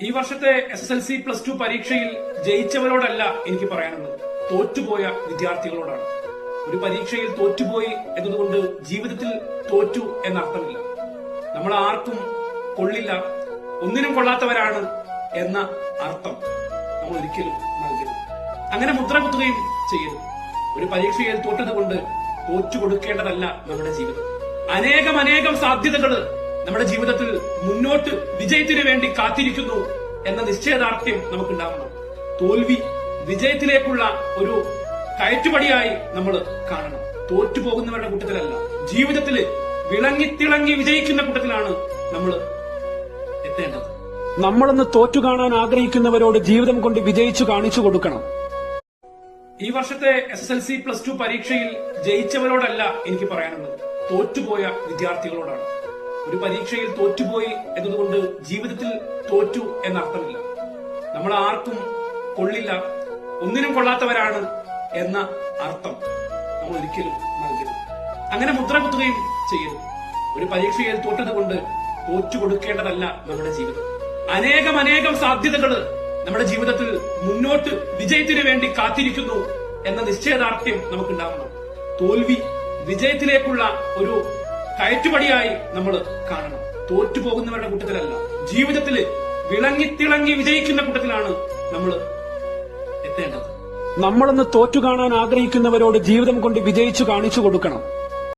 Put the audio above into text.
ഈ വർഷത്തെ SSLC +2 പരീക്ഷയിൽ ജയിച്ചവരോടല്ല എനിക്ക് പറയാനുള്ളത്, തോറ്റുപോയ വിദ്യാർത്ഥികളോടാണ്. ഒരു പരീക്ഷയിൽ തോറ്റുപോയി എന്നതുകൊണ്ട് ജീവിതത്തിൽ തോറ്റു എന്നർത്ഥമില്ല. നമ്മൾ ആർക്കും കൊള്ളില്ല, ഒന്നിനും കൊള്ളാത്തവരാണ് എന്ന അർത്ഥം നമ്മൾ ഒരിക്കലും നൽകരുത്. അങ്ങനെ മുദ്ര കുത്തുകയും ചെയ്യരുത്. ഒരു പരീക്ഷയിൽ തോറ്റതുകൊണ്ട് തോറ്റു കൊടുക്കേണ്ടതല്ല നമ്മുടെ ജീവിതം. അനേകം സാധ്യതകൾ നമ്മുടെ ജീവിതത്തിൽ മുന്നോട്ട് വിജയത്തിനു വേണ്ടി കാത്തിരിക്കുന്നു എന്ന നിശ്ചയദാർഢ്യം നമുക്കുണ്ടാവണം. തോൽവി വിജയത്തിലേക്കുള്ള ഒരു കയറ്റുപടിയായി നമ്മൾ കാണണം. തോറ്റുപോകുന്നവരുടെ കൂട്ടത്തിലല്ല, ജീവിതത്തിൽ വിളങ്ങിത്തിളങ്ങി വിജയിക്കുന്ന കൂട്ടത്തിലാണ് നമ്മൾ എത്തേണ്ടത്. നമ്മളൊന്ന് തോറ്റു കാണാൻ ആഗ്രഹിക്കുന്നവരോട് ജീവിതം കൊണ്ട് വിജയിച്ചു കാണിച്ചു കൊടുക്കണം. ഈ വർഷത്തെ SSLC +2 പരീക്ഷയിൽ ജയിച്ചവരോടല്ല എനിക്ക് പറയാനുള്ളത്, തോറ്റുപോയ വിദ്യാർത്ഥികളോടാണ്. ഒരു പരീക്ഷയിൽ തോറ്റുപോയി എന്നതുകൊണ്ട് ജീവിതത്തിൽ തോറ്റു എന്നർത്ഥമില്ല. നമ്മൾ ആർക്കും കൊള്ളില്ല, ഒന്നിനും കൊള്ളാത്തവരാണ് എന്ന അർത്ഥം നമ്മൾ ഒരിക്കലും നൽകരുത്. അങ്ങനെ മുദ്ര കുത്തുകയും ചെയ്യരുത്. ഒരു പരീക്ഷയിൽ തോറ്റതുകൊണ്ട് തോറ്റു കൊടുക്കേണ്ടതല്ല നമ്മുടെ ജീവിതം. അനേകം സാധ്യതകൾ നമ്മുടെ ജീവിതത്തിൽ മുന്നോട്ട് വിജയത്തിനു വേണ്ടി കാത്തിരിക്കുന്നു എന്ന നിശ്ചയദാർഢ്യം നമുക്കുണ്ടാവണം. തോൽവി വിജയത്തിലേക്കുള്ള ഒരു കയറ്റുപടിയായി നമ്മൾ കാണണം. തോറ്റുപോകുന്നവരുടെ കൂട്ടത്തിലല്ല, ജീവിതത്തിൽ വിളങ്ങിത്തിളങ്ങി വിജയിക്കുന്ന കൂട്ടത്തിലാണ് നമ്മൾ എത്തേണ്ടത്. നമ്മളൊന്ന് തോറ്റു കാണാൻ ആഗ്രഹിക്കുന്നവരോട് ജീവിതം കൊണ്ട് വിജയിച്ചു കാണിച്ചു കൊടുക്കണം.